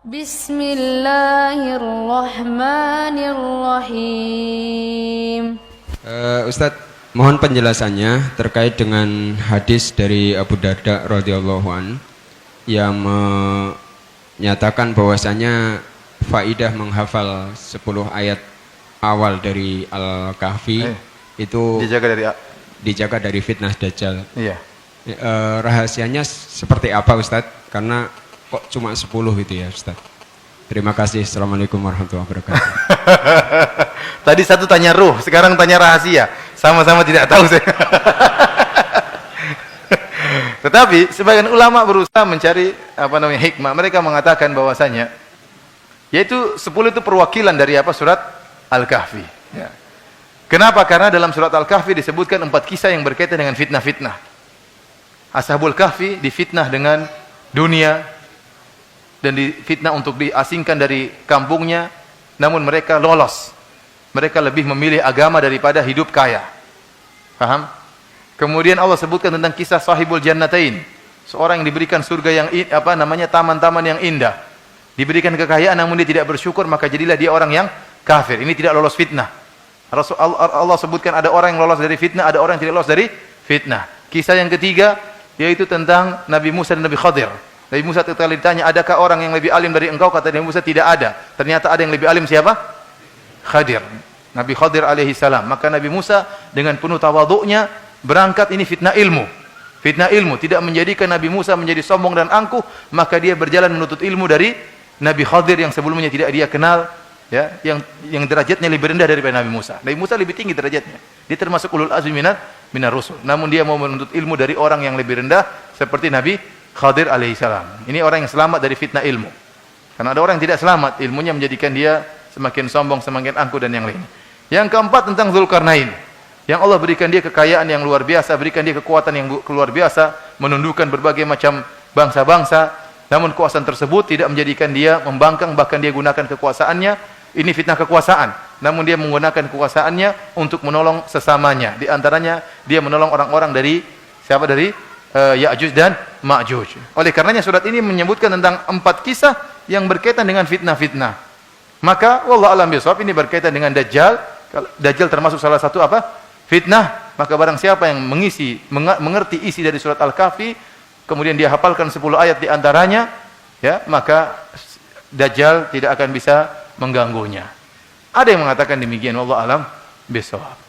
Bismillahirrahmanirrahim. Ustadz, mohon penjelasannya terkait dengan hadis dari Abu Darda radhiyallahu an yang menyatakan bahwasanya faidah menghafal 10 ayat awal dari Al-Kahfi itu dijaga dari fitnah Dajjal. Iya. Rahasianya seperti apa Ustadz? Karena kok cuma 10 itu ya Ustadz. Terima kasih. Assalamualaikum warahmatullahi wabarakatuh. Tadi satu tanya ruh, sekarang tanya rahasia. Sama-sama tidak tahu saya. Tetapi sebagian ulama berusaha mencari hikmah. Mereka mengatakan bahwasanya yaitu 10 itu perwakilan dari surat Al-Kahfi. Ya. Kenapa? Karena dalam surat Al-Kahfi disebutkan 4 kisah yang berkaitan dengan fitnah-fitnah. Ashabul Kahfi difitnah dengan dunia dan difitnah untuk diasingkan dari kampungnya, namun mereka lolos. Mereka lebih memilih agama daripada hidup kaya. Paham? Kemudian Allah sebutkan tentang kisah Sahibul Jannatain, seorang yang diberikan surga yang taman-taman yang indah. Diberikan kekayaan namun dia tidak bersyukur, maka jadilah dia orang yang kafir. Ini tidak lolos fitnah. Allah sebutkan ada orang yang lolos dari fitnah, ada orang yang tidak lolos dari fitnah. Kisah yang ketiga yaitu tentang Nabi Musa dan Nabi Khadir. Nabi Musa ketika ditanya, adakah orang yang lebih alim dari engkau? Kata Nabi Musa, tidak ada. Ternyata ada yang lebih alim, siapa? Khadir. Nabi Khadir alaihi salam. Maka Nabi Musa dengan penuh tawadhu'nya berangkat, ini fitnah ilmu. Fitnah ilmu tidak menjadikan Nabi Musa menjadi sombong dan angkuh, maka dia berjalan menuntut ilmu dari Nabi Khadir yang sebelumnya tidak dia kenal, ya, yang derajatnya lebih rendah daripada Nabi Musa. Nabi Musa lebih tinggi derajatnya. Dia termasuk ulul azmi minar rusul. Namun dia mau menuntut ilmu dari orang yang lebih rendah seperti Nabi Khadir alaihi salam. Ini orang yang selamat dari fitnah ilmu. Karena ada orang yang tidak selamat, ilmunya menjadikan dia semakin sombong, semakin angkuh dan yang lain. Yang keempat tentang Dzulkarnain. Yang Allah berikan dia kekayaan yang luar biasa, berikan dia kekuatan yang luar biasa, menundukkan berbagai macam bangsa-bangsa. Namun kekuasaan tersebut tidak menjadikan dia membangkang, bahkan dia gunakan kekuasaannya. Ini fitnah kekuasaan. Namun dia menggunakan kekuasaannya untuk menolong sesamanya. Di antaranya dia menolong orang-orang dari Ya'juj dan Ma'juj. Oleh karenanya surat ini menyebutkan tentang 4 kisah yang berkaitan dengan fitnah-fitnah. Maka wallahu a'lam bishawab, ini berkaitan dengan Dajjal. Dajjal termasuk salah satu fitnah. Maka barang siapa yang mengerti isi dari surat Al-Kahfi, kemudian dia hafalkan 10 ayat di antaranya, ya, maka Dajjal tidak akan bisa mengganggunya. Ada yang mengatakan demikian, wallahu a'lam bishawab.